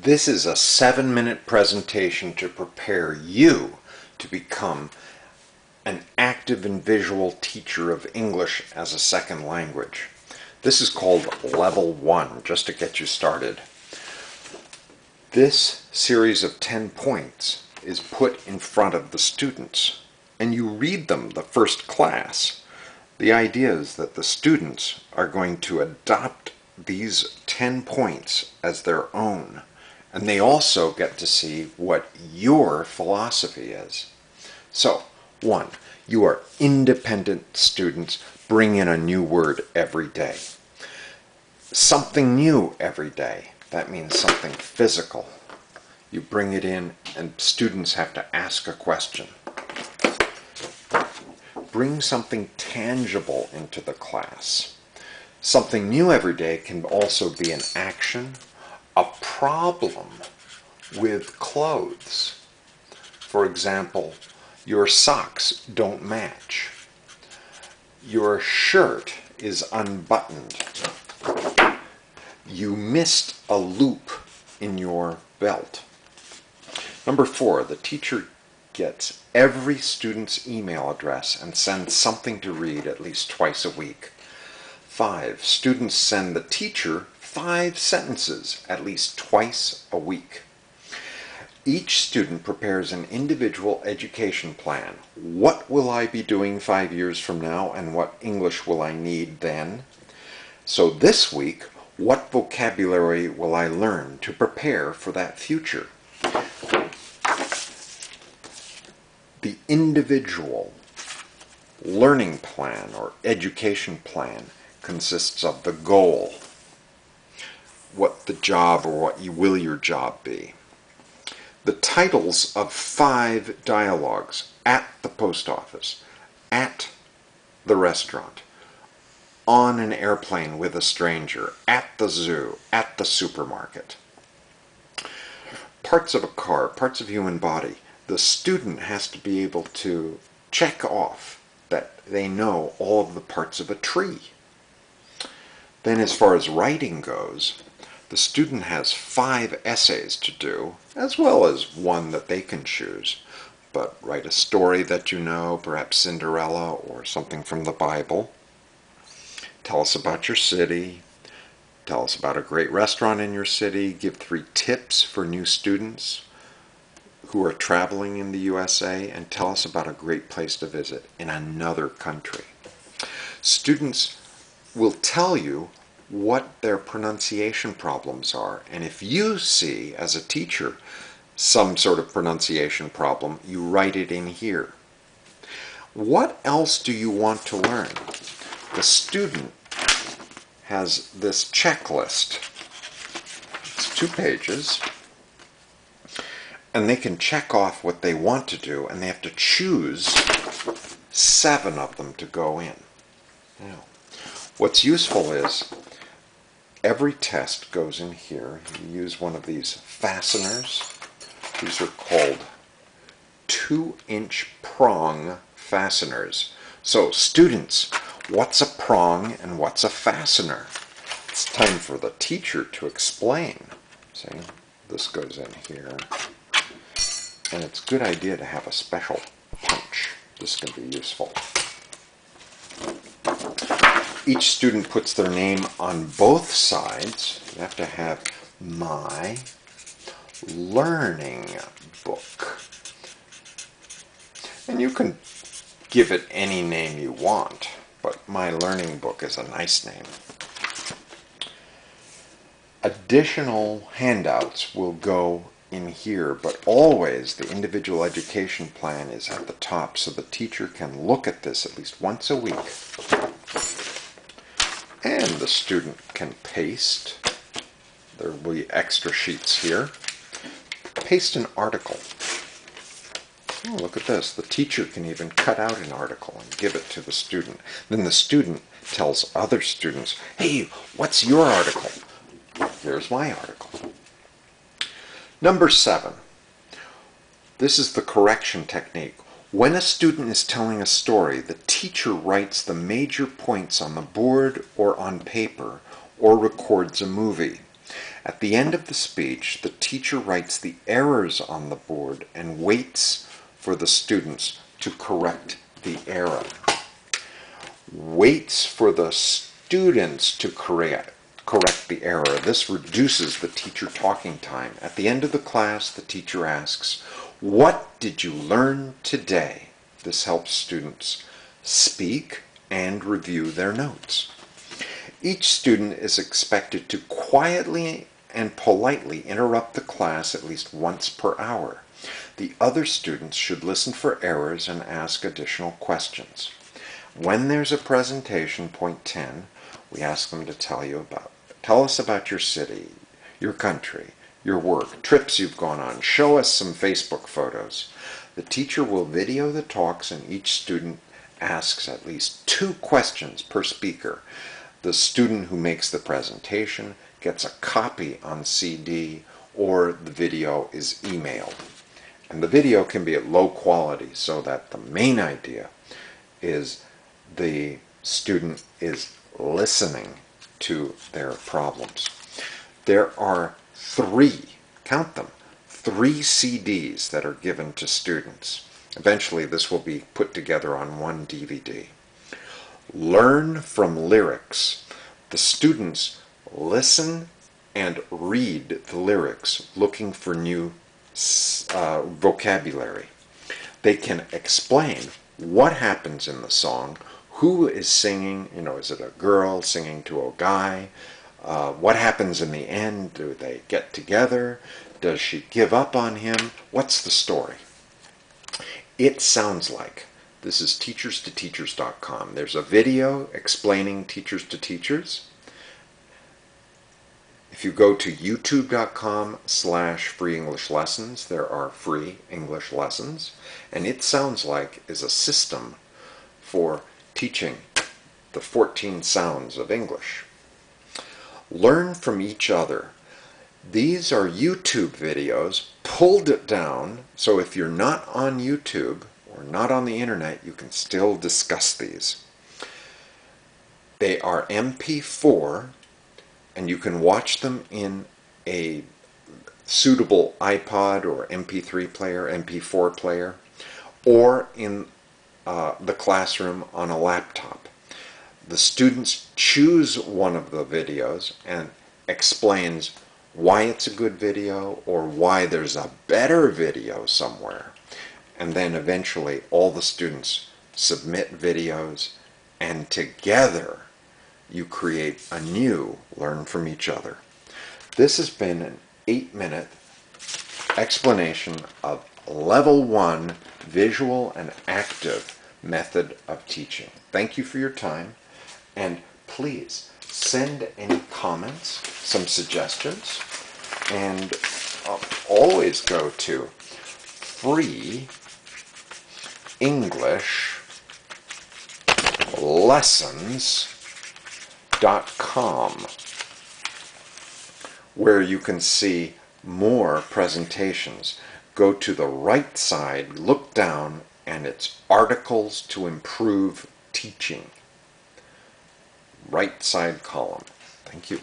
This is a 7-minute presentation to prepare you to become an active and visual teacher of English as a second language. This is called Level 1, just to get you started. This series of 10 points is put in front of the students, and you read them the first class. The idea is that the students are going to adopt these 10 points as their own, and they also get to see what your philosophy is. So, 1. You are independent students. Bring in a new word every day. Something new every day. That means something physical. You bring it in and students have to ask a question. Bring something tangible into the class. Something new every day can also be an action, a problem with clothes. For example, your socks don't match. Your shirt is unbuttoned. You missed a loop in your belt. Number 4, the teacher gets every student's email address and sends something to read at least twice a week. 5, students send the teacher 5 sentences at least twice a week. Each student prepares an individual education plan. What will I be doing 5 years from now, and what English will I need then? So this week, what vocabulary will I learn to prepare for that future? The individual learning plan or education plan consists of the goal, what the job or what will your job be. The titles of 5 dialogues: at the post office, at the restaurant, on an airplane with a stranger, at the zoo, at the supermarket. Parts of a car, parts of human body. The student has to be able to check off that they know all of the parts of a tree. Then as far as writing goes, the student has 5 essays to do, as well as one that they can choose. But write a story that you know, perhaps Cinderella or something from the Bible. Tell us about your city. Tell us about a great restaurant in your city. Give 3 tips for new students who are traveling in the USA, and tell us about a great place to visit in another country. Students will tell you what their pronunciation problems are, and if you see, as a teacher, some sort of pronunciation problem, you write it in here. What else do you want to learn? The student has this checklist. It's 2 pages, and they can check off what they want to do, and they have to choose 7 of them to go in. Now, what's useful is every test goes in here. You use one of these fasteners. These are called 2-inch prong fasteners. So students, what's a prong and what's a fastener? It's time for the teacher to explain. See, this goes in here. And it's a good idea to have a special punch. This can be useful. Each student puts their name on both sides. You have to have my learning book. And you can give it any name you want, but my learning book is a nice name. Additional handouts will go in here, but always the individual education plan is at the top, so the teacher can look at this at least once a week. And the student can paste. There will be extra sheets here. Paste an article. Oh, look at this. The teacher can even cut out an article and give it to the student. Then the student tells other students, hey, what's your article? Here's my article. Number 7. This is the correction technique. When a student is telling a story, the teacher writes the major points on the board or on paper, or records a movie. At the end of the speech, the teacher writes the errors on the board and waits for the students to correct the error. Waits for the students to correct the error. This reduces the teacher talking time. At the end of the class, the teacher asks, "What did you learn today?" This helps students speak and review their notes. Each student is expected to quietly and politely interrupt the class at least once per hour. The other students should listen for errors and ask additional questions. When there's a presentation, point 10, we ask them to tell us about your city, your country, your work, trips you've gone on. Show us some Facebook photos. The teacher will video the talks and each student asks at least 2 questions per speaker. The student who makes the presentation gets a copy on CD or the video is emailed. And the video can be at low quality so that the main idea is the student is listening to their problems. There are 3, count them, 3 CDs that are given to students. Eventually this will be put together on one DVD. Learn from lyrics. The students listen and read the lyrics looking for new vocabulary. They can explain what happens in the song, who is singing, is it a girl singing to a guy? What happens in the end? Do they get together? Does she give up on him? What's the story? It sounds like. This is teachers2teachers.com. There's a video explaining Teachers to Teachers. If you go to youtube.com/FreeEnglishLessons, there are free English lessons. And It Sounds Like is a system for teaching the 14 sounds of English. Learn from each other. These are YouTube videos pulled down, so if you're not on YouTube or not on the internet, you can still discuss these. They are MP4, and you can watch them in a suitable iPod or MP3 player, MP4 player, or in the classroom on a laptop. The students choose one of the videos and explains why it's a good video or why there's a better video somewhere. And then eventually all the students submit videos, and together you create a new Learn from Each Other. This has been an 8-minute explanation of Level 1 Visual and Active Method of Teaching. Thank you for your time, and please send any comments, some suggestions, and always go to FreeEnglishLessons.com, where you can see more presentations. Go to the right side, look down, and it's Articles to Improve Teaching. Right side column. Thank you.